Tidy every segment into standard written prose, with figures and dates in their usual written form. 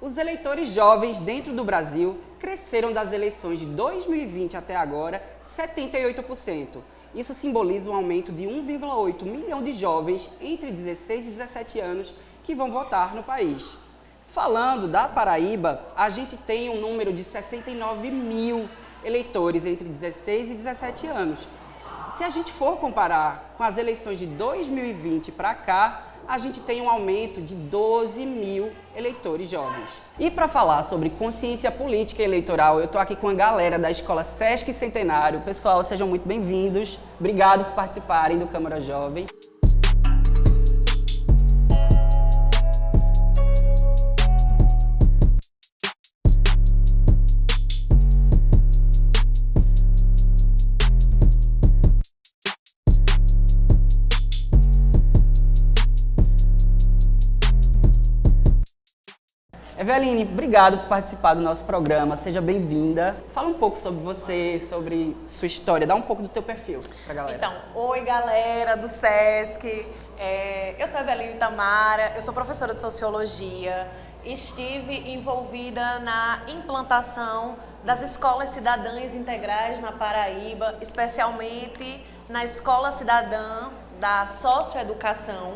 Os eleitores jovens dentro do Brasil cresceram das eleições de 2020 até agora 78%. Isso simboliza um aumento de 1,8 milhão de jovens entre 16 e 17 anos que vão votar no país. Falando da Paraíba, a gente tem um número de 69 mil eleitores entre 16 e 17 anos. Se a gente for comparar com as eleições de 2020 para cá, a gente tem um aumento de 12 mil eleitores jovens. E para falar sobre consciência política e eleitoral, eu estou aqui com a galera da Escola Sesc Centenário. Pessoal, sejam muito bem-vindos. Obrigado por participarem do Câmara Jovem. Eveline, obrigado por participar do nosso programa, seja bem-vinda. Fala um pouco sobre você, sobre sua história, dá um pouco do teu perfil pra galera. Então, oi galera do Sesc, eu sou a Eveline Tamara, eu sou professora de Sociologia, estive envolvida na implantação das escolas cidadãs integrais na Paraíba, especialmente na Escola Cidadã da Socioeducação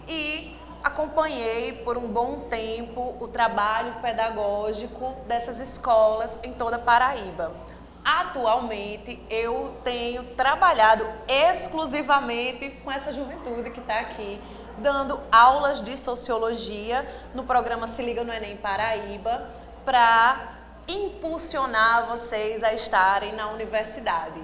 e acompanhei por um bom tempo o trabalho pedagógico dessas escolas em toda a Paraíba. Atualmente, eu tenho trabalhado exclusivamente com essa juventude que está aqui, dando aulas de sociologia no programa Se Liga no Enem Paraíba, para impulsionar vocês a estarem na universidade.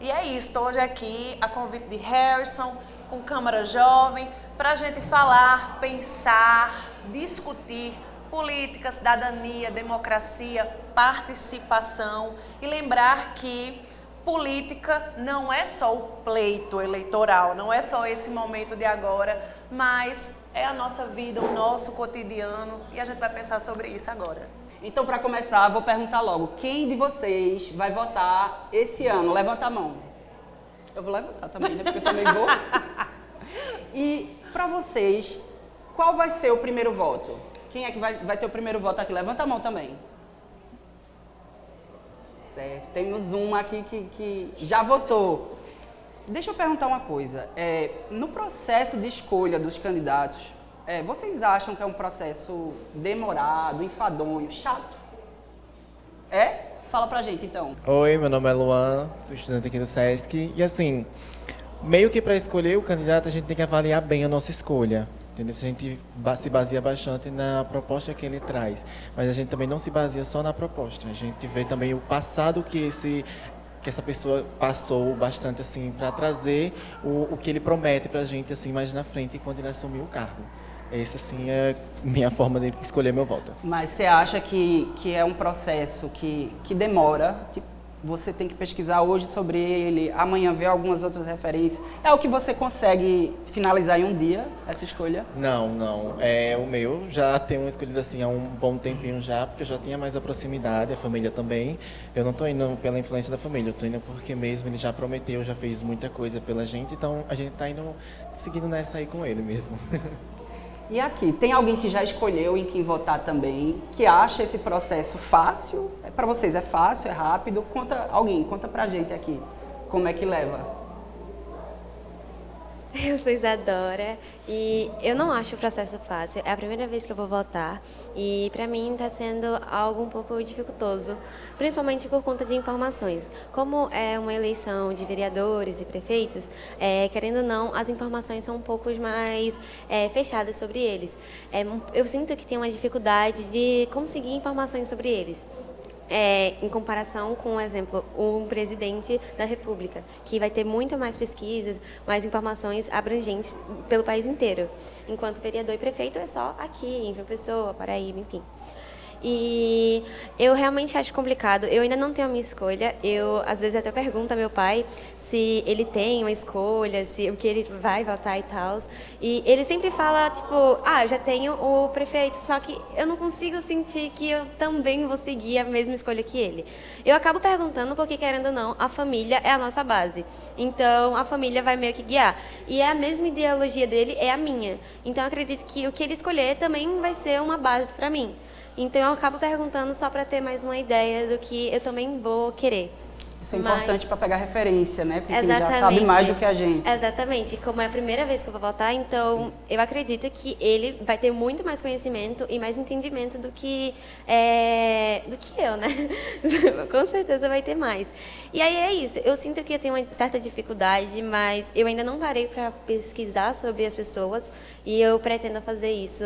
E é isso, estou hoje aqui a convite de Harrison, com Câmara Jovem, para a gente falar, pensar, discutir política, cidadania, democracia, participação e lembrar que política não é só o pleito eleitoral, não é só esse momento de agora, mas é a nossa vida, o nosso cotidiano e a gente vai pensar sobre isso agora. Então, para começar, vou perguntar logo, quem de vocês vai votar esse ano? Levanta a mão. Eu vou levantar também, né? Porque eu também vou. E para vocês, qual vai ser o primeiro voto? Quem é que vai ter o primeiro voto aqui? Levanta a mão também. Certo, temos uma aqui que já votou. Deixa eu perguntar uma coisa. No processo de escolha dos candidatos, vocês acham que é um processo demorado, enfadonho, chato? Fala pra gente então. Oi, meu nome é Luan, sou estudante aqui do Sesc. E assim, meio que para escolher o candidato, a gente tem que avaliar bem a nossa escolha. Entendeu? A gente se baseia bastante na proposta que ele traz. Mas a gente também não se baseia só na proposta. A gente vê também o passado que essa pessoa passou bastante assim para trazer o que ele promete para a gente assim mais na frente quando ele assumir o cargo. Essa assim é minha forma de escolher meu voto. Mas você acha que é um processo que demora? Tipo, você tem que pesquisar hoje sobre ele, amanhã ver algumas outras referências. É o que você consegue finalizar em um dia, essa escolha? Não. O meu já tenho escolhido assim há um bom tempinho já, porque eu já tinha mais a proximidade, a família também. Eu não estou indo pela influência da família, eu estou indo porque mesmo ele já prometeu, já fez muita coisa pela gente, então a gente está indo, seguindo nessa aí com ele mesmo. E aqui, tem alguém que já escolheu em quem votar também, que acha esse processo fácil? Para vocês é fácil, é rápido? Conta pra gente aqui, como é que leva? Eu sou Isadora e eu não acho o processo fácil. É a primeira vez que eu vou votar e para mim está sendo algo um pouco dificultoso, principalmente por conta de informações. Como é uma eleição de vereadores e prefeitos, querendo ou não, as informações são um pouco mais fechadas sobre eles. Eu sinto que tem uma dificuldade de conseguir informações sobre eles. Em comparação com, por exemplo, um presidente da República, que vai ter muito mais pesquisas, mais informações abrangentes pelo país inteiro, enquanto vereador e prefeito é só aqui, em João Pessoa, Paraíba, enfim. E eu realmente acho complicado. Eu ainda não tenho a minha escolha. Eu, às vezes, até pergunto ao meu pai se ele tem uma escolha, se o que ele vai votar e tal. E ele sempre fala, tipo, eu já tenho o prefeito, só que eu não consigo sentir que eu também vou seguir a mesma escolha que ele. Eu acabo perguntando porque, querendo ou não, a família é a nossa base. Então, a família vai meio que guiar. E é a mesma ideologia dele, é a minha. Então, eu acredito que o que ele escolher também vai ser uma base para mim. Então, eu acabo perguntando só para ter mais uma ideia do que eu também vou querer. Isso é importante para pegar referência, né? Porque ele já sabe mais do que a gente. Exatamente. Como é a primeira vez que eu vou votar, então eu acredito que ele vai ter muito mais conhecimento e mais entendimento do que eu, né? Com certeza vai ter mais. E aí é isso. Eu sinto que eu tenho uma certa dificuldade, mas eu ainda não parei para pesquisar sobre as pessoas e eu pretendo fazer isso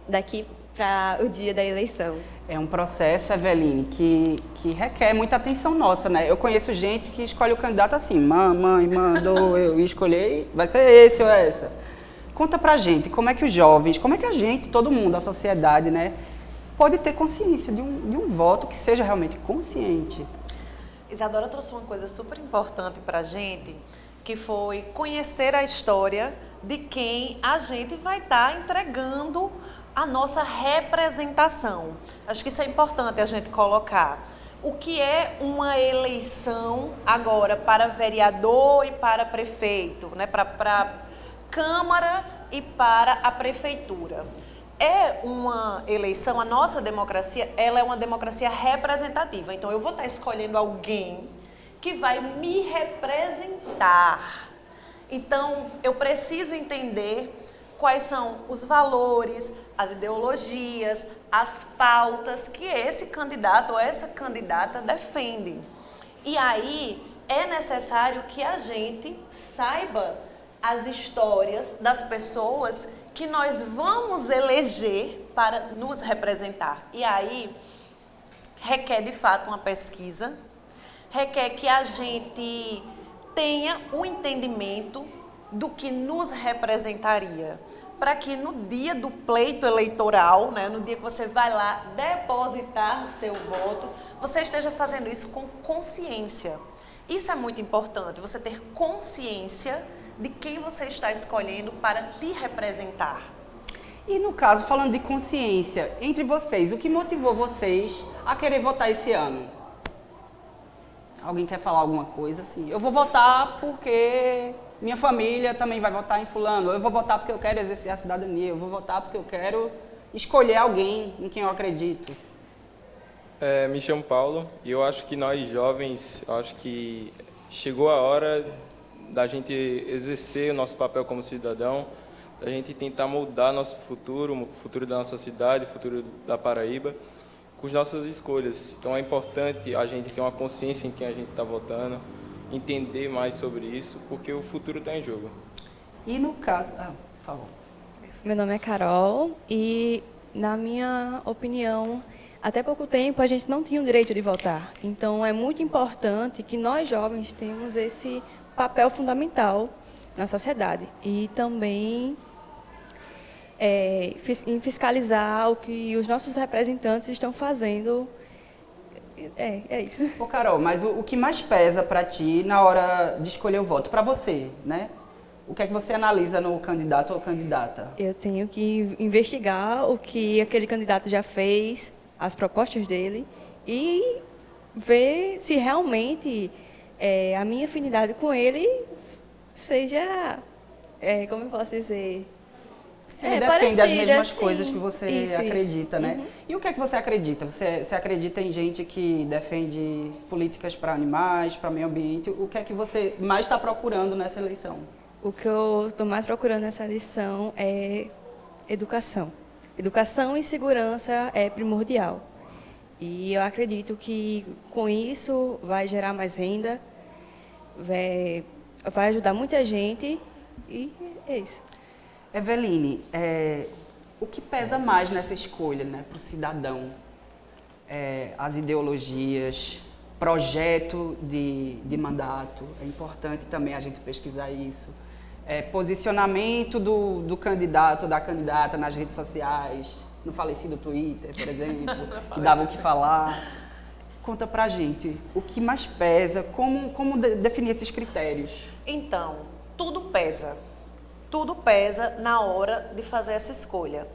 daqui para o dia da eleição. É um processo, Eveline, que requer muita atenção nossa, né? Eu conheço gente que escolhe o candidato assim, mamãe mandou eu escolher, vai ser esse ou essa. Conta pra gente, como é que os jovens, como é que a gente, todo mundo, a sociedade, né, pode ter consciência de um voto que seja realmente consciente? Isadora trouxe uma coisa super importante pra gente, que foi conhecer a história de quem a gente vai estar entregando a nossa representação. Acho que isso é importante a gente colocar. O que é uma eleição agora para vereador e para prefeito, né? Para Câmara e para a Prefeitura? É uma eleição, a nossa democracia, ela é uma democracia representativa. Então, eu vou estar escolhendo alguém que vai me representar. Então, eu preciso entender quais são os valores, as ideologias, as pautas que esse candidato ou essa candidata defendem. E aí é necessário que a gente saiba as histórias das pessoas que nós vamos eleger para nos representar. E aí requer de fato uma pesquisa, requer que a gente tenha o entendimento do que nos representaria, para que no dia do pleito eleitoral, né, no dia que você vai lá depositar seu voto, você esteja fazendo isso com consciência. Isso é muito importante, você ter consciência de quem você está escolhendo para te representar. E no caso, falando de consciência, entre vocês, o que motivou vocês a querer votar esse ano? Alguém quer falar alguma coisa assim? Eu vou votar porque minha família também vai votar em fulano. Eu vou votar porque eu quero exercer a cidadania. Eu vou votar porque eu quero escolher alguém em quem eu acredito. Me chamo Paulo e eu acho que nós jovens, acho que chegou a hora da gente exercer o nosso papel como cidadão, da gente tentar moldar nosso futuro, o futuro da nossa cidade, o futuro da Paraíba, com as nossas escolhas. Então é importante a gente ter uma consciência em quem a gente está votando, entender mais sobre isso, porque o futuro está em jogo. E no caso... por favor. Meu nome é Carol e, na minha opinião, até pouco tempo a gente não tinha o direito de votar. Então é muito importante que nós jovens tenhamos esse papel fundamental na sociedade e também em fiscalizar o que os nossos representantes estão fazendo. É isso. Ô Carol, mas o que mais pesa para ti na hora de escolher o voto? Para você, né? O que é que você analisa no candidato ou candidata? Eu tenho que investigar o que aquele candidato já fez, as propostas dele, e ver se realmente a minha afinidade com ele seja, como eu posso dizer... Se ele defende as mesmas assim, coisas que você acredita, isso. né? Uhum. E o que é que você acredita? Você acredita em gente que defende políticas para animais, para meio ambiente? O que é que você mais está procurando nessa eleição? O que eu estou mais procurando nessa eleição é educação. Educação e segurança é primordial. E eu acredito que com isso vai gerar mais renda, vai ajudar muita gente e é isso. Eveline, o que pesa mais nessa escolha, né, para o cidadão? As ideologias, projeto de mandato, é importante também a gente pesquisar isso. Posicionamento do candidato, da candidata nas redes sociais, no falecido Twitter, por exemplo, que dava o que falar. Conta pra gente, o que mais pesa, como definir esses critérios? Então, tudo pesa. Tudo pesa na hora de fazer essa escolha.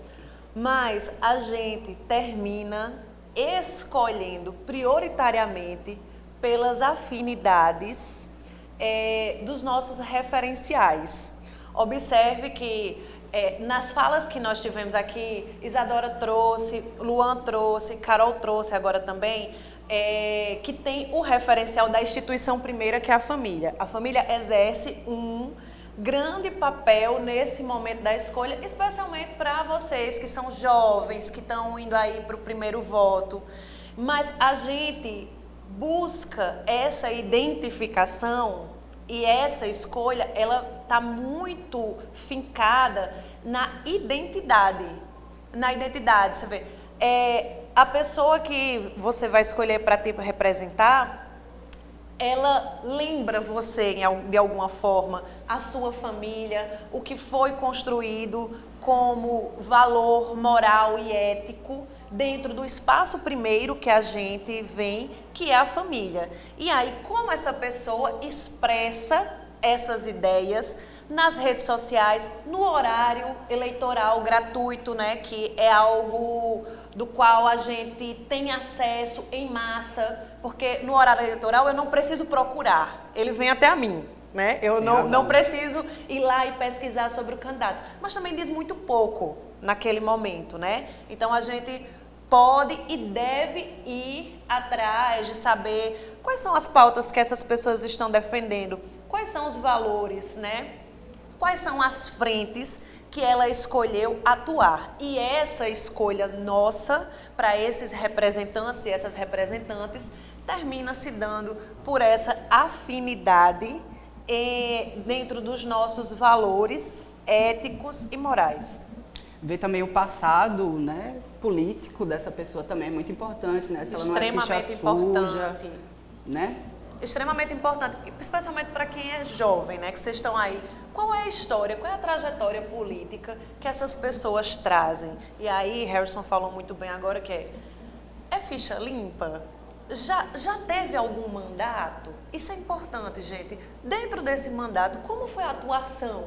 Mas a gente termina escolhendo prioritariamente pelas afinidades dos nossos referenciais. Observe que nas falas que nós tivemos aqui, Isadora trouxe, Luan trouxe, Carol trouxe agora também, que tem o referencial da instituição primeira, que é a família. A família exerce um grande papel nesse momento da escolha, especialmente para vocês que são jovens, que estão indo aí para o primeiro voto. Mas a gente busca essa identificação e essa escolha, ela está muito fincada na identidade. Na identidade, você vê. A pessoa que você vai escolher para te representar, ela lembra você, de alguma forma, a sua família, o que foi construído como valor moral e ético dentro do espaço primeiro que a gente vem, que é a família. E aí, como essa pessoa expressa essas ideias nas redes sociais, no horário eleitoral gratuito, né, que é algo do qual a gente tem acesso em massa, porque no horário eleitoral eu não preciso procurar, ele vem até a mim, né? Eu não preciso ir lá e pesquisar sobre o candidato, mas também diz muito pouco naquele momento, né? Então a gente pode e deve ir atrás de saber quais são as pautas que essas pessoas estão defendendo, quais são os valores, né? Quais são as frentes que ela escolheu atuar. E essa escolha nossa para esses representantes e essas representantes termina se dando por essa afinidade dentro dos nossos valores éticos e morais. Ver também o passado, né, político dessa pessoa também é muito importante, né? Se ela não é ficha suja, né? Extremamente importante, especialmente para quem é jovem, né? Que vocês estão aí. Qual é a história, qual é a trajetória política que essas pessoas trazem? E aí, Harrison falou muito bem agora que é ficha limpa? Já teve algum mandato? Isso é importante, gente. Dentro desse mandato, como foi a atuação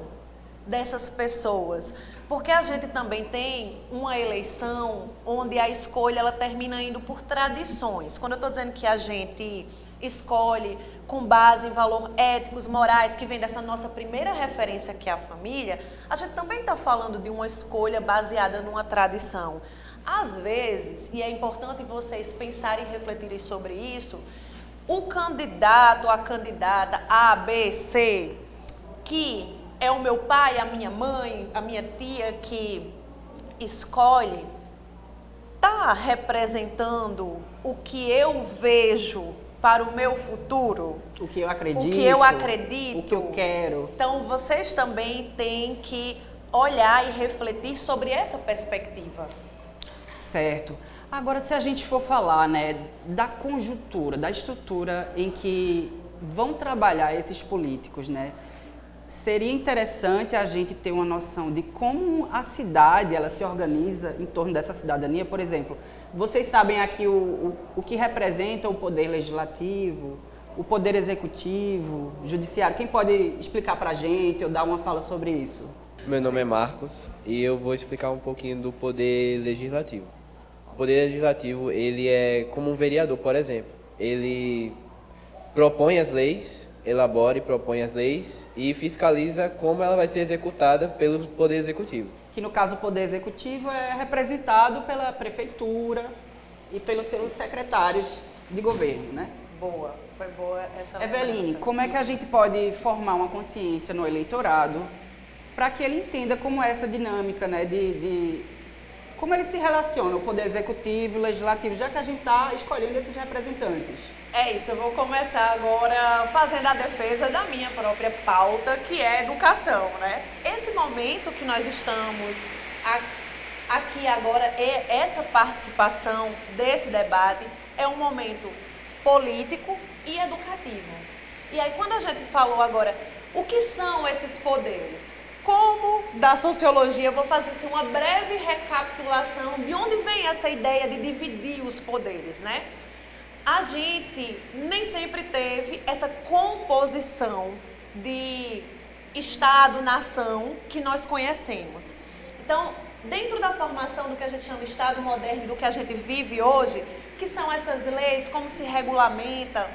dessas pessoas? Porque a gente também tem uma eleição onde a escolha ela termina indo por tradições. Quando eu estou dizendo que a gente escolhe com base em valores éticos, morais, que vem dessa nossa primeira referência, que é a família, a gente também está falando de uma escolha baseada numa tradição. Às vezes, e é importante vocês pensarem e refletirem sobre isso, o candidato, a candidata A, B, C, que é o meu pai, a minha mãe, a minha tia que escolhe, está representando o que eu vejo para o meu futuro? O que eu acredito. O que eu acredito. O que eu quero. Então, vocês também têm que olhar e refletir sobre essa perspectiva. Certo. Agora, se a gente for falar, né, da conjuntura, da estrutura em que vão trabalhar esses políticos, né, seria interessante a gente ter uma noção de como a cidade ela se organiza em torno dessa cidadania. Por exemplo, vocês sabem aqui o que representa o poder legislativo, o poder executivo, judiciário. Quem pode explicar para a gente ou dar uma fala sobre isso? Meu nome é Marcos e eu vou explicar um pouquinho do poder legislativo. O poder legislativo, ele é como um vereador, por exemplo. Ele propõe as leis, elabora e propõe as leis e fiscaliza como ela vai ser executada pelo Poder Executivo. Que no caso o Poder Executivo é representado pela Prefeitura e pelos seus secretários de governo, né? Boa, foi boa essa Eveline, lembrança. como é que a gente pode formar uma consciência no eleitorado para que ele entenda como é essa dinâmica, né, de como ele se relaciona, o Poder Executivo, o Legislativo, já que a gente está escolhendo esses representantes? É isso, eu vou começar agora fazendo a defesa da minha própria pauta, que é educação, né? Esse momento que nós estamos aqui agora, essa participação desse debate, é um momento político e educativo. E aí, quando a gente falou agora, o que são esses poderes? Como da sociologia, eu vou fazer assim, uma breve recapitulação de onde vem essa ideia de dividir os poderes, né? A gente nem sempre teve essa composição de Estado, nação que nós conhecemos. Então, dentro da formação do que a gente chama de Estado moderno, do que a gente vive hoje, que são essas leis, como se regulamenta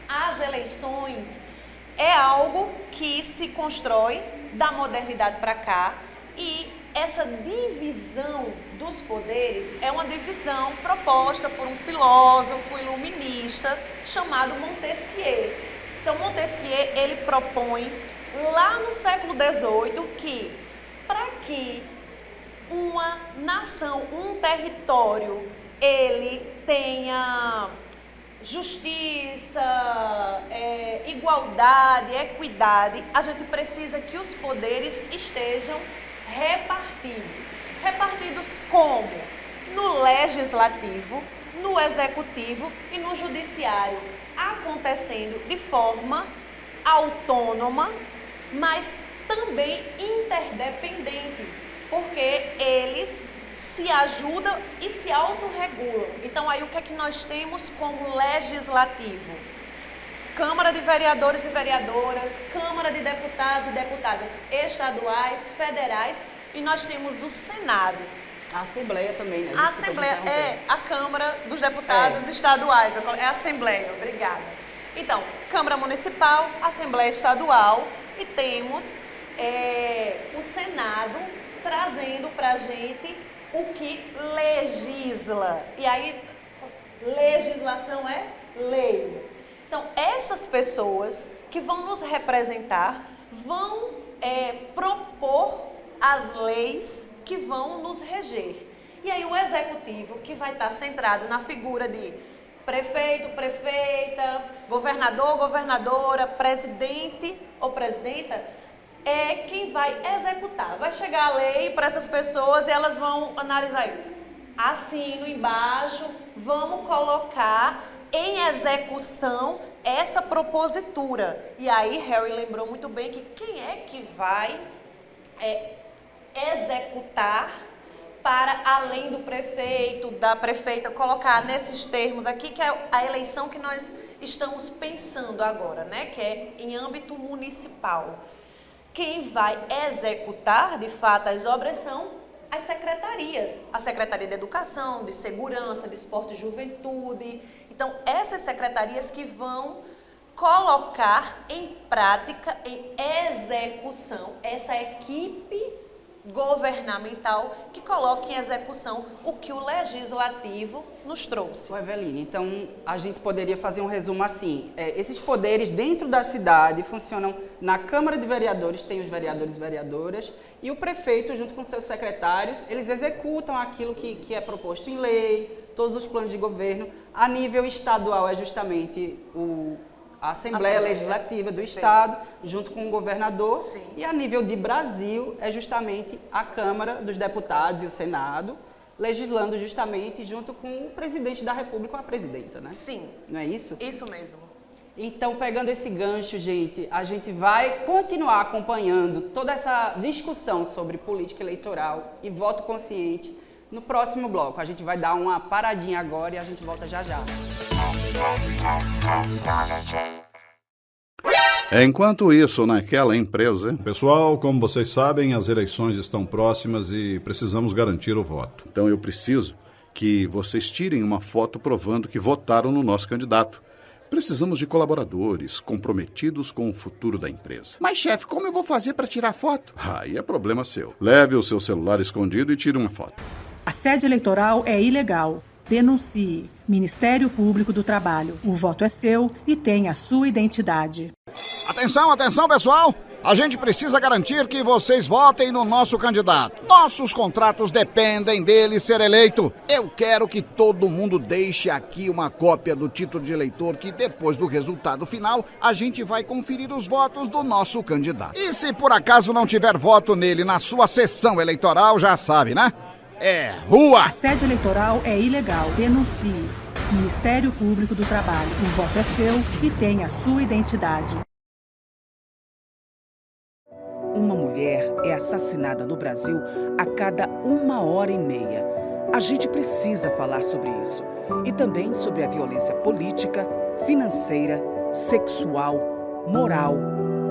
as eleições, é algo que se constrói da modernidade para cá, e essa divisão dos poderes é uma divisão proposta por um filósofo iluminista chamado Montesquieu. Então, Montesquieu, ele propõe lá no século XVIII que, para que uma nação, um território, ele tenha justiça, igualdade, equidade, a gente precisa que os poderes estejam repartidos. Repartidos como? No legislativo, no executivo e no judiciário, acontecendo de forma autônoma, mas também interdependente, porque eles se ajudam e se autorregulam. Então, aí o que é que nós temos como legislativo? Câmara de Vereadores e Vereadoras, Câmara de Deputados e Deputadas estaduais, federais, e nós temos o Senado. A Assembleia também, né? A Assembleia é a Câmara dos Deputados estaduais, é a Assembleia, obrigada. Então, Câmara Municipal, Assembleia Estadual, e temos o Senado trazendo para a gente o que legisla. E aí, legislação é lei. Então, essas pessoas que vão nos representar vão propor as leis que vão nos reger. E aí, o executivo, que vai estar centrado na figura de prefeito, prefeita, governador, governadora, presidente ou presidenta, é quem vai executar. Vai chegar a lei para essas pessoas e elas vão analisar. Assino embaixo, vamos colocar em execução essa propositura. E aí, Harry lembrou muito bem que quem é que vai executar para além do prefeito, da prefeita, colocar nesses termos aqui, que é a eleição que nós estamos pensando agora, né? Que é em âmbito municipal. Quem vai executar, de fato, as obras são as secretarias. A Secretaria de Educação, de Segurança, de Esporte e Juventude. Então, essas secretarias que vão colocar em prática, em execução, essa equipe governamental que coloca em execução o que o legislativo nos trouxe. Eveline, então a gente poderia fazer um resumo assim, esses poderes dentro da cidade funcionam na Câmara de Vereadores, tem os vereadores e vereadoras, e o prefeito junto com seus secretários, eles executam aquilo que é proposto em lei, todos os planos de governo. A nível estadual é justamente a Assembleia Legislativa do Estado, junto com o governador. Sim. E a nível de Brasil, é justamente a Câmara dos Deputados e o Senado, legislando justamente junto com o presidente da República ou a presidenta, né? Sim. Não é isso? Isso mesmo. Então, pegando esse gancho, gente, a gente vai continuar acompanhando toda essa discussão sobre política eleitoral e voto consciente no próximo bloco. A gente vai dar uma paradinha agora e a gente volta já já. Enquanto isso, naquela empresa... Pessoal, como vocês sabem, as eleições estão próximas e precisamos garantir o voto. Então eu preciso que vocês tirem uma foto provando que votaram no nosso candidato. Precisamos de colaboradores comprometidos com o futuro da empresa. Mas, chefe, como eu vou fazer para tirar foto? Aí é problema seu. Leve o seu celular escondido e tire uma foto. Assédio eleitoral é ilegal. Denuncie. Ministério Público do Trabalho. O voto é seu e tem a sua identidade. Atenção, atenção, pessoal! A gente precisa garantir que vocês votem no nosso candidato. Nossos contratos dependem dele ser eleito. Eu quero que todo mundo deixe aqui uma cópia do título de eleitor, que depois do resultado final, a gente vai conferir os votos do nosso candidato. E se por acaso não tiver voto nele na sua sessão eleitoral, já sabe, né? É rua! Assédio eleitoral é ilegal. Denuncie. Ministério Público do Trabalho. O voto é seu e tem a sua identidade. Uma mulher é assassinada no Brasil a cada 1h30. A gente precisa falar sobre isso. E também sobre a violência política, financeira, sexual, moral,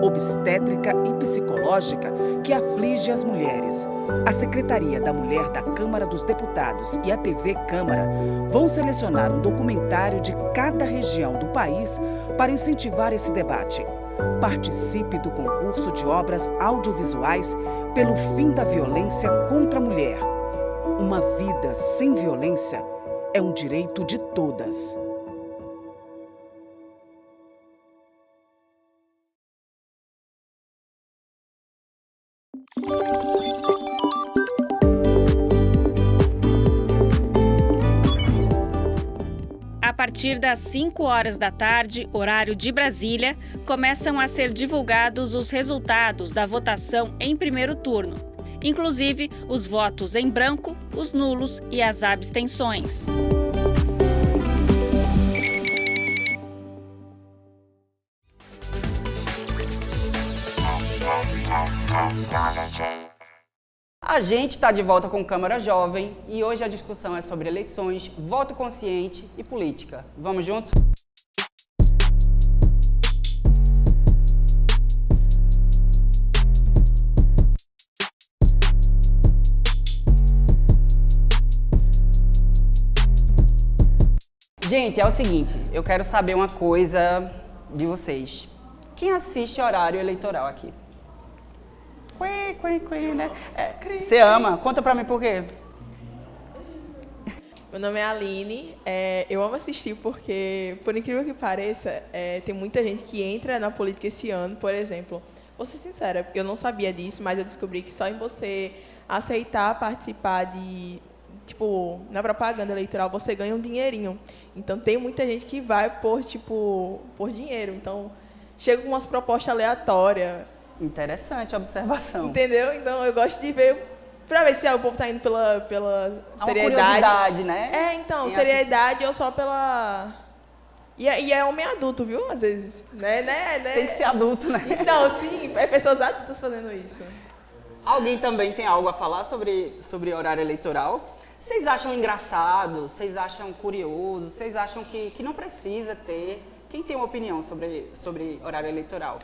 obstétrica e psicológica que aflige as mulheres. A Secretaria da Mulher da Câmara dos Deputados e a TV Câmara vão selecionar um documentário de cada região do país para incentivar esse debate. Participe do concurso de obras audiovisuais pelo fim da violência contra a mulher. Uma vida sem violência é um direito de todas. A partir das 5 horas da tarde, horário de Brasília, começam a ser divulgados os resultados da votação em primeiro turno, inclusive os votos em branco, os nulos e as abstenções. A gente está de volta com Câmara Jovem e hoje a discussão é sobre eleições, voto consciente e política. Vamos junto? Gente, é o seguinte, eu quero saber uma coisa de vocês. Quem assiste horário eleitoral aqui? Né? Você ama? Conta pra mim por quê. Meu nome é Aline, eu amo assistir porque, por incrível que pareça, tem muita gente que entra na política esse ano, por exemplo. Vou ser sincera, eu não sabia disso, mas eu descobri que só em você aceitar participar na propaganda eleitoral, você ganha um dinheirinho. Então, tem muita gente que vai por dinheiro. Então, chega com umas propostas aleatórias. Interessante a observação. Entendeu? Então, eu gosto de ver, pra ver se o povo tá indo pela seriedade. Uma curiosidade, né? Então, seriedade ou só pela... E é homem adulto, viu? Às vezes, né? Tem que ser adulto, né? Então, sim, é pessoas adultas fazendo isso. Alguém também tem algo a falar sobre horário eleitoral? Vocês acham engraçado? Vocês acham curioso? Vocês acham que não precisa ter? Quem tem uma opinião sobre horário eleitoral?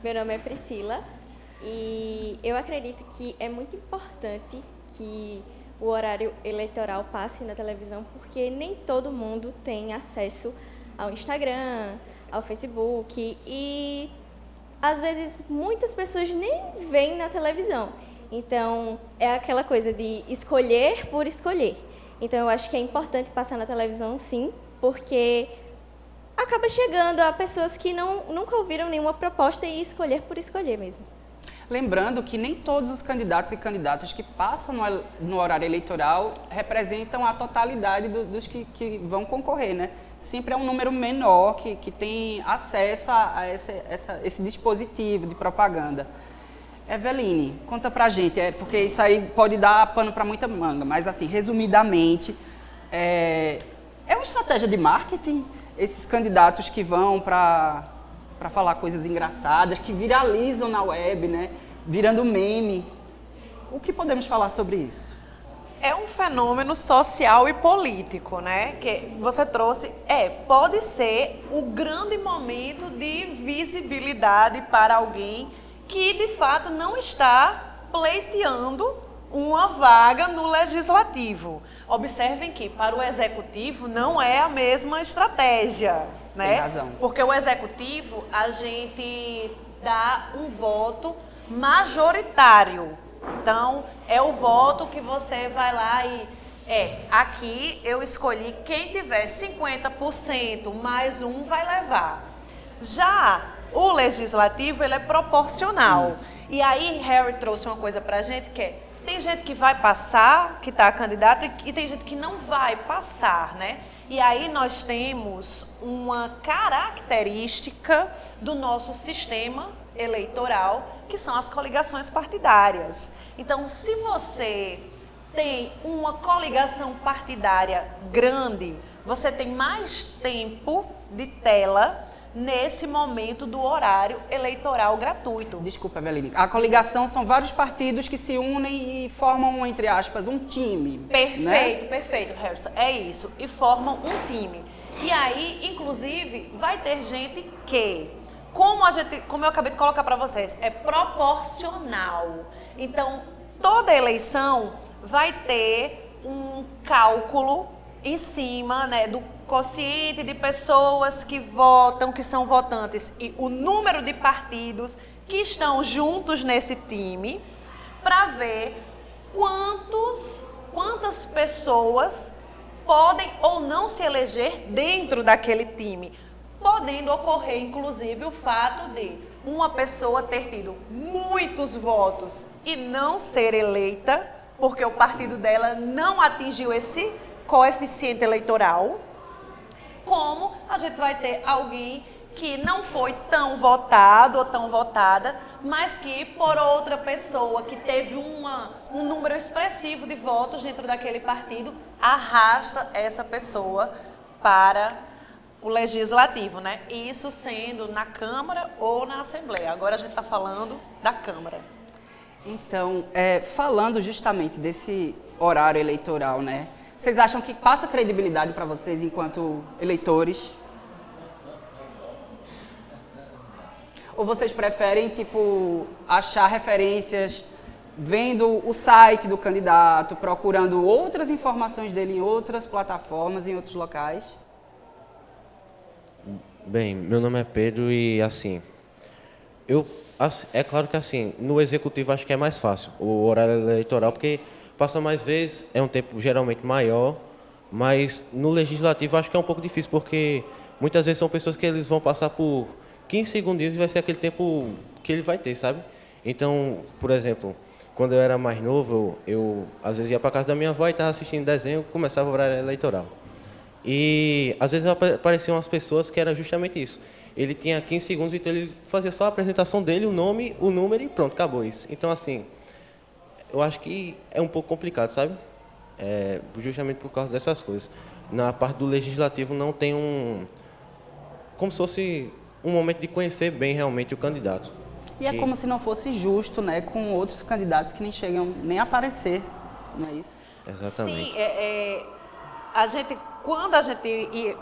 Meu nome é Priscila e eu acredito que é muito importante que o horário eleitoral passe na televisão, porque nem todo mundo tem acesso ao Instagram, ao Facebook e, às vezes, muitas pessoas nem veem na televisão. Então, é aquela coisa de escolher por escolher. Então, eu acho que é importante passar na televisão, sim, porque acaba chegando a pessoas que nunca ouviram nenhuma proposta e escolher por escolher mesmo. Lembrando que nem todos os candidatos e candidatas que passam no horário eleitoral representam a totalidade dos que vão concorrer, né? Sempre é um número menor que tem acesso a esse dispositivo de propaganda. Eveline, conta pra gente, porque isso aí pode dar pano para muita manga, mas assim, resumidamente, é uma estratégia de marketing? Esses candidatos que vão para falar coisas engraçadas, que viralizam na web, né? Virando meme. O que podemos falar sobre isso? É um fenômeno social e político, né? Que você trouxe. Pode ser o grande momento de visibilidade para alguém que, de fato, não está pleiteando uma vaga no legislativo. Observem que, para o executivo, não é a mesma estratégia, né? Tem razão. Porque o executivo, a gente dá um voto majoritário. Então, é o voto que você vai lá e... aqui eu escolhi quem tiver 50% mais um vai levar. Já o legislativo, ele é proporcional. Isso. E aí, Harry trouxe uma coisa pra gente que é: tem gente que vai passar, que está candidato, e tem gente que não vai passar, né? E aí nós temos uma característica do nosso sistema eleitoral, que são as coligações partidárias. Então, se você tem uma coligação partidária grande, você tem mais tempo de tela nesse momento do horário eleitoral gratuito. Desculpa, Eveline. A coligação são vários partidos que se unem e formam, entre aspas, um time. Perfeito, né? perfeito, Harrison. É isso. E formam um time. E aí, inclusive, vai ter gente que, como eu acabei de colocar para vocês, é proporcional. Então, toda eleição vai ter um cálculo em cima, né, do quociente de pessoas que votam, que são votantes, e o número de partidos que estão juntos nesse time, para ver quantas pessoas podem ou não se eleger dentro daquele time, podendo ocorrer, inclusive, o fato de uma pessoa ter tido muitos votos e não ser eleita, porque o partido dela não atingiu esse coeficiente eleitoral, como a gente vai ter alguém que não foi tão votado ou tão votada, mas que por outra pessoa que teve um número expressivo de votos dentro daquele partido, arrasta essa pessoa para o legislativo, né? Isso sendo na Câmara ou na Assembleia. Agora a gente está falando da Câmara. Então, falando justamente desse horário eleitoral, né? Vocês acham que passa credibilidade para vocês enquanto eleitores? Ou vocês preferem, tipo, achar referências vendo o site do candidato, procurando outras informações dele em outras plataformas, em outros locais? Bem, meu nome é Pedro e, assim, é claro que, assim, no executivo acho que é mais fácil, o horário eleitoral, porque passa mais vezes, é um tempo geralmente maior, mas no legislativo acho que é um pouco difícil, porque muitas vezes são pessoas que eles vão passar por 15 segundinhos e vai ser aquele tempo que ele vai ter, sabe? Então, por exemplo, quando eu era mais novo, eu às vezes ia para casa da minha avó e estava assistindo desenho, começava o horário eleitoral. E às vezes apareciam umas pessoas que era justamente isso. Ele tinha 15 segundos, então ele fazia só a apresentação dele, o nome, o número e pronto, acabou isso. Então, assim, eu acho que é um pouco complicado, sabe? Justamente por causa dessas coisas. Na parte do legislativo não tem como se fosse um momento de conhecer bem realmente o candidato. E é como se não fosse justo, né, com outros candidatos que nem chegam nem a aparecer, não é isso? Exatamente. Sim, quando a gente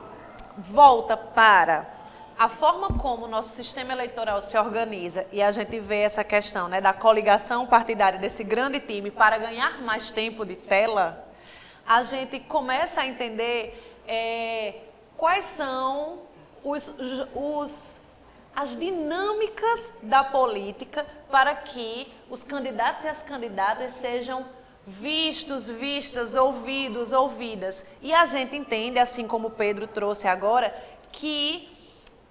volta para a forma como o nosso sistema eleitoral se organiza e a gente vê essa questão, né, da coligação partidária desse grande time para ganhar mais tempo de tela, a gente começa a entender quais são as dinâmicas da política para que os candidatos e as candidatas sejam vistos, vistas, ouvidos, ouvidas. E a gente entende, assim como o Pedro trouxe agora, que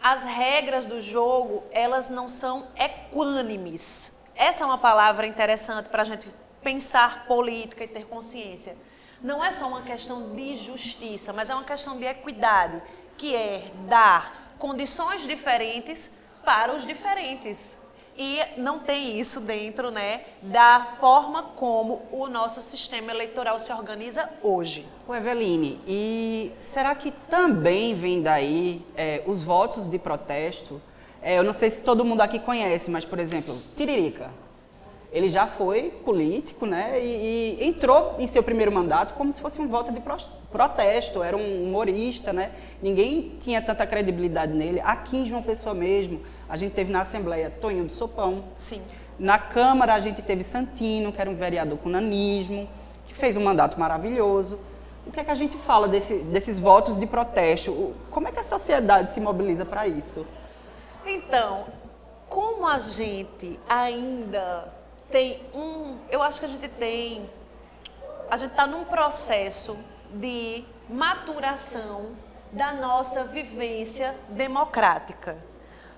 as regras do jogo, elas não são equânimes. Essa é uma palavra interessante para a gente pensar política e ter consciência. Não é só uma questão de justiça, mas é uma questão de equidade, que é dar condições diferentes para os diferentes. E não tem isso dentro, né, da forma como o nosso sistema eleitoral se organiza hoje. Eveline, e será que também vem daí os votos de protesto? Eu não sei se todo mundo aqui conhece, mas, por exemplo, Tiririca. Ele já foi político, né, e entrou em seu primeiro mandato como se fosse um voto de protesto, era um humorista, né, ninguém tinha tanta credibilidade nele. Aqui em João Pessoa mesmo, a gente teve na Assembleia Toninho do Sopão. Sim. Na Câmara a gente teve Santino, que era um vereador com nanismo, que fez um mandato maravilhoso. O que é que a gente fala desses votos de protesto? Como é que a sociedade se mobiliza para isso? Então, como a gente ainda tem eu acho que a gente está num processo de maturação da nossa vivência democrática.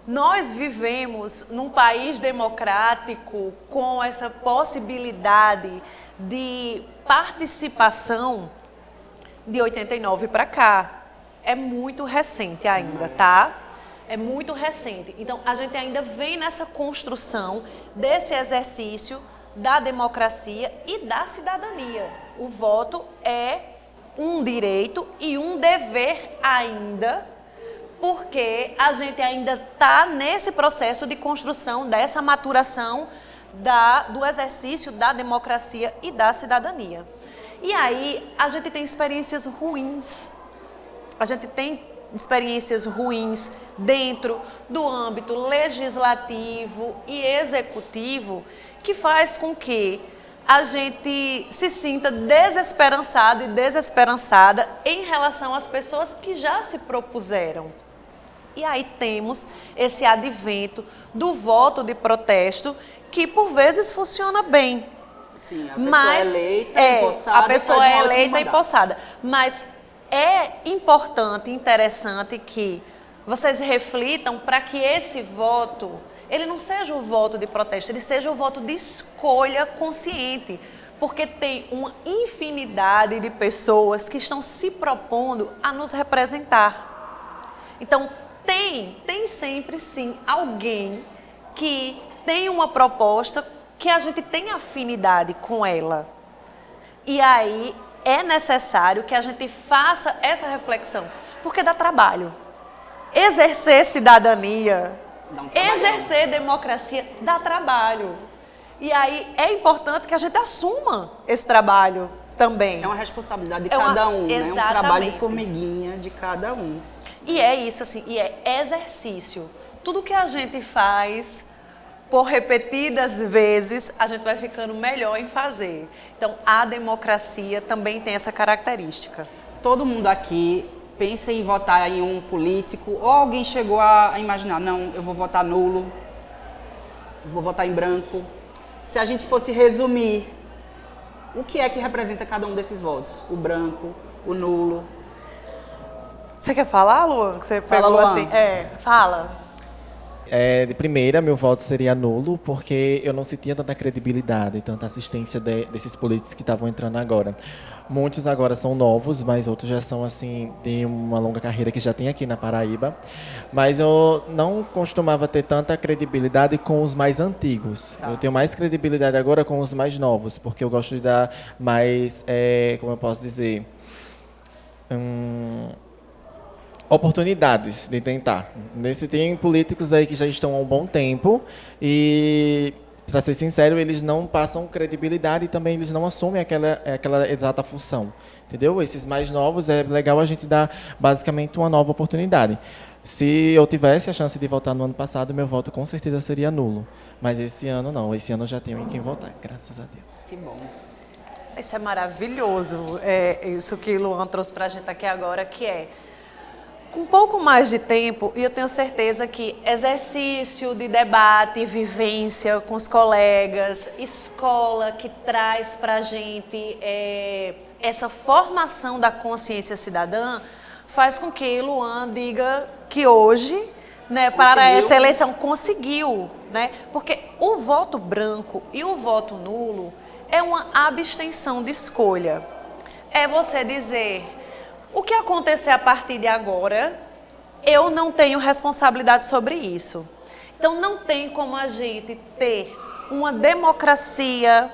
Nós vivemos num país democrático com essa possibilidade de participação de 89 para cá. É muito recente ainda, tá? É muito recente. Então, a gente ainda vem nessa construção desse exercício da democracia e da cidadania. O voto é um direito e um dever ainda, porque a gente ainda está nesse processo de construção dessa maturação do exercício da democracia e da cidadania. E aí a gente tem experiências ruins. A gente tem experiências ruins dentro do âmbito legislativo e executivo que faz com que a gente se sinta desesperançado e desesperançada em relação às pessoas que já se propuseram. E aí temos esse advento do voto de protesto, que por vezes funciona bem. Sim, a pessoa eleita, empossada, a pessoa é faz um eleita e ótimo mandato. empossada. Mas é importante, interessante que vocês reflitam para que esse voto, ele não seja o voto de protesto, ele seja o voto de escolha consciente. Porque tem uma infinidade de pessoas que estão se propondo a nos representar. Então, tem sempre, sim, alguém que tem uma proposta que a gente tem afinidade com ela. E aí é necessário que a gente faça essa reflexão, porque dá trabalho. Exercer cidadania, exercer democracia dá trabalho. E aí é importante que a gente assuma esse trabalho também. É uma responsabilidade de cada um, né? Um trabalho de formiguinha de cada um. E é isso, assim, e é exercício. Tudo que a gente faz, por repetidas vezes, a gente vai ficando melhor em fazer. Então, a democracia também tem essa característica. Todo mundo aqui pensa em votar em um político, ou alguém chegou a imaginar, não, eu vou votar nulo, vou votar em branco. Se a gente fosse resumir, o que é que representa cada um desses votos? O branco, o nulo. Você quer falar, Luan? Que você Fala, pegou Luan. assim? Fala. De primeira, meu voto seria nulo, porque eu não sentia tanta credibilidade, tanta assistência desses políticos que estavam entrando agora. Muitos agora são novos, mas outros já são, assim, de uma longa carreira que já tem aqui na Paraíba. Mas eu não costumava ter tanta credibilidade com os mais antigos. Eu tenho mais credibilidade agora com os mais novos, porque eu gosto de dar mais, como eu posso dizer, oportunidades de tentar. Tem políticos aí que já estão há um bom tempo e, para ser sincero, eles não passam credibilidade e também eles não assumem aquela exata função, entendeu? Esses mais novos, é legal a gente dar basicamente uma nova oportunidade. Se eu tivesse a chance de votar no ano passado, meu voto com certeza seria nulo. Mas esse ano não, esse ano eu já tenho em quem votar, graças a Deus. Que bom. Isso é maravilhoso, isso que o Luan trouxe para a gente aqui agora, que é com um pouco mais de tempo, e eu tenho certeza que exercício de debate, vivência com os colegas, escola que traz para a gente essa formação da consciência cidadã, faz com que Luan diga que hoje, né, para essa eleição, conseguiu. Né? Porque o voto branco e o voto nulo é uma abstenção de escolha. É você dizer: o que acontecer a partir de agora, eu não tenho responsabilidade sobre isso. Então, não tem como a gente ter uma democracia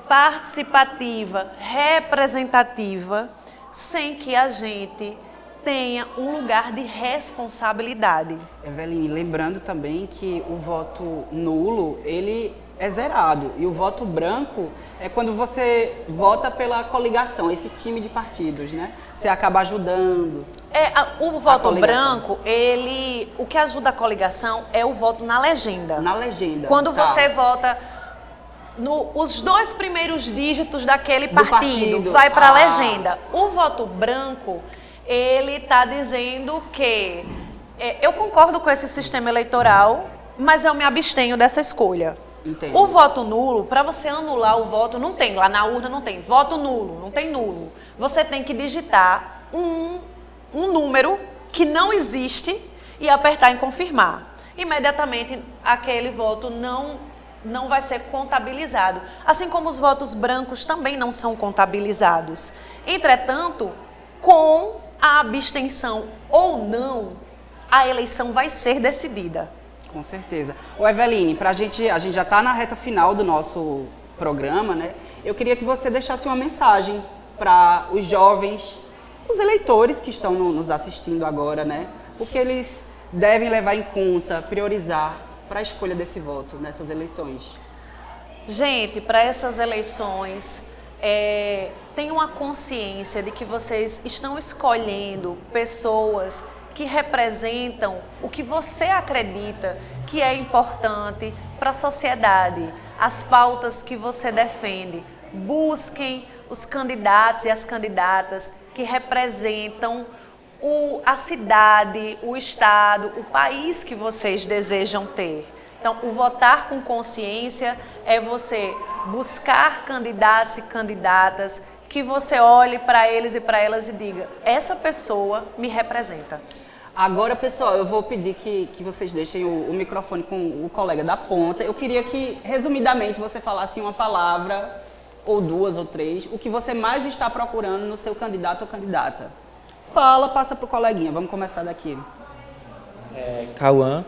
participativa, representativa, sem que a gente tenha um lugar de responsabilidade. Eveline, lembrando também que o voto nulo, ele é zerado. E o voto branco é quando você vota pela coligação, esse time de partidos, né? Você acaba ajudando. O voto branco, o que ajuda a coligação é o voto na legenda. Na legenda. Quando você vota os 2 primeiros dígitos daquele partido, vai para a legenda. O voto branco, ele está dizendo que eu concordo com esse sistema eleitoral, mas eu me abstenho dessa escolha. Entendo. O voto nulo, para você anular o voto, não tem, lá na urna não tem voto nulo, não tem nulo. Você tem que digitar um número que não existe e apertar em confirmar. Imediatamente aquele voto não vai ser contabilizado. Assim como os votos brancos também não são contabilizados. Entretanto, com a abstenção ou não, a eleição vai ser decidida. Com certeza. Ô Eveline, a gente já está na reta final do nosso programa, né? Eu queria que você deixasse uma mensagem para os jovens, os eleitores que estão nos assistindo agora, né? o que eles devem levar em conta, priorizar para a escolha desse voto nessas eleições? Gente, para essas eleições, tenham a consciência de que vocês estão escolhendo pessoas que representam o que você acredita que é importante para a sociedade, as pautas que você defende. Busquem os candidatos e as candidatas que representam a cidade, o estado, o país que vocês desejam ter. Então, o votar com consciência é você buscar candidatos e candidatas que você olhe para eles e para elas e diga, essa pessoa me representa. Agora, pessoal, eu vou pedir que vocês deixem o microfone com o colega da ponta. Eu queria que, resumidamente, você falasse uma palavra, ou duas ou três, o que você mais está procurando no seu candidato ou candidata. Fala, passa para o coleguinha. Vamos começar daqui. Cauã,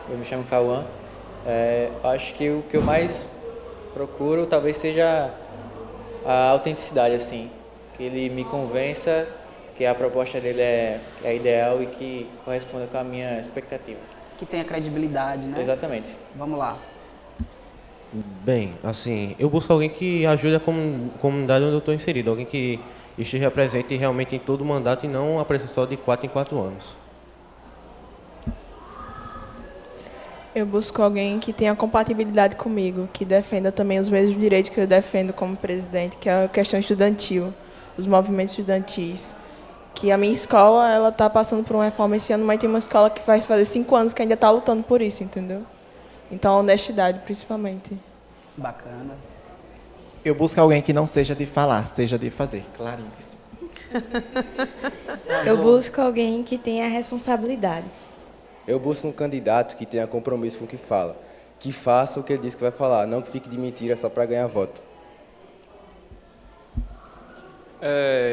eu me chamo Cauã. Acho que o que eu mais procuro talvez seja a autenticidade, assim. Que ele me convença que a proposta dele é ideal e que corresponda com a minha expectativa. Que tenha credibilidade, né? Exatamente. Vamos lá. Bem, assim, eu busco alguém que ajude a comunidade onde eu estou inserido, alguém que esteja presente realmente em todo o mandato e não apareça só de 4 em 4 anos. Eu busco alguém que tenha compatibilidade comigo, que defenda também os mesmos direitos que eu defendo como presidente, que é a questão estudantil, os movimentos estudantis. Que a minha escola, ela está passando por uma reforma esse ano, mas tem uma escola que vai fazer 5 anos que ainda está lutando por isso, entendeu? Então, a honestidade, principalmente. Bacana. Eu busco alguém que não seja de falar, seja de fazer. Clarinho que sim. Eu busco alguém que tenha responsabilidade. Eu busco um candidato que tenha compromisso com o que fala, que faça o que ele diz que vai falar, não que fique de mentira só para ganhar voto.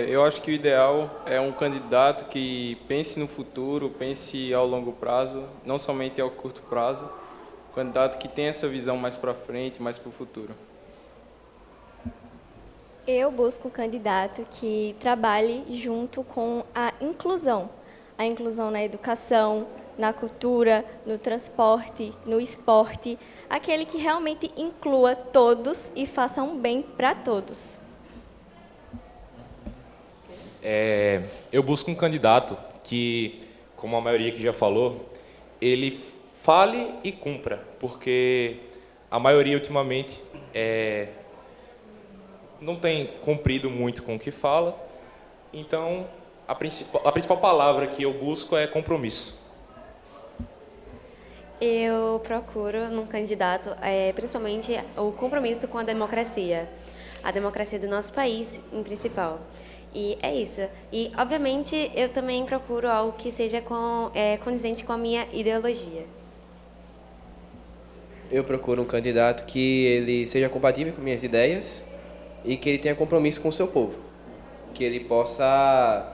Eu acho que o ideal é um candidato que pense no futuro, pense ao longo prazo, não somente ao curto prazo. Um candidato que tenha essa visão mais para frente, mais para o futuro. Eu busco um candidato que trabalhe junto com a inclusão na educação, na cultura, no transporte, no esporte, aquele que realmente inclua todos e faça um bem para todos. Eu busco um candidato que, como a maioria que já falou, ele fale e cumpra, porque a maioria ultimamente não tem cumprido muito com o que fala, então a principal palavra que eu busco é compromisso. Eu procuro num candidato, principalmente, o compromisso com a democracia do nosso país, em principal. E é isso. E, obviamente, eu também procuro algo que seja condizente com a minha ideologia. Eu procuro um candidato que ele seja compatível com minhas ideias e que ele tenha compromisso com o seu povo. Que ele possa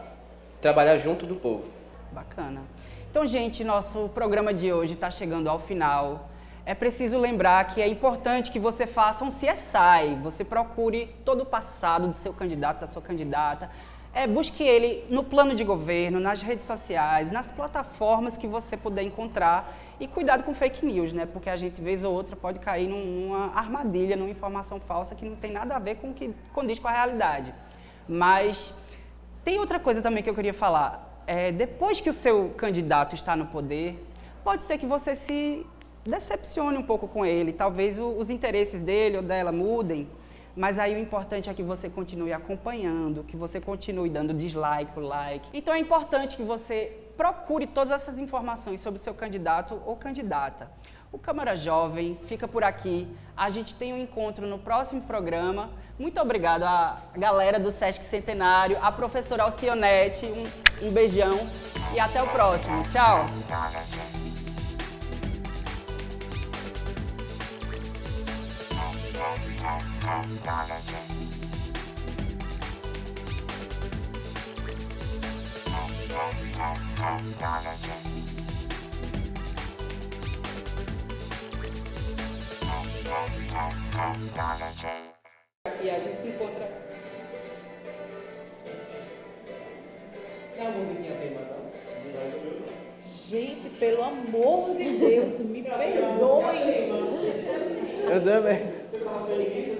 trabalhar junto do povo. Bacana. Então, gente, nosso programa de hoje está chegando ao final. É preciso lembrar que é importante que você faça um CSI, você procure todo o passado do seu candidato, da sua candidata, busque ele no plano de governo, nas redes sociais, nas plataformas que você puder encontrar e cuidado com fake news, né? Porque a gente, vez ou outra, pode cair numa armadilha, numa informação falsa que não tem nada a ver com o que condiz com a realidade. Mas tem outra coisa também que eu queria falar. Depois que o seu candidato está no poder, pode ser que você se decepcione um pouco com ele, talvez os interesses dele ou dela mudem, mas aí o importante é que você continue acompanhando, que você continue dando dislike, like. Então é importante que você procure todas essas informações sobre o seu candidato ou candidata. O Câmara Jovem fica por aqui, a gente tem um encontro no próximo programa. Muito obrigado à galera do Sesc Centenário, à professora Alcionete, um beijão e até o próximo. Tchau! E a gente se encontra. Dá uma musiquinha bem, Gente, pelo amor de Deus, me perdoem. Eu também.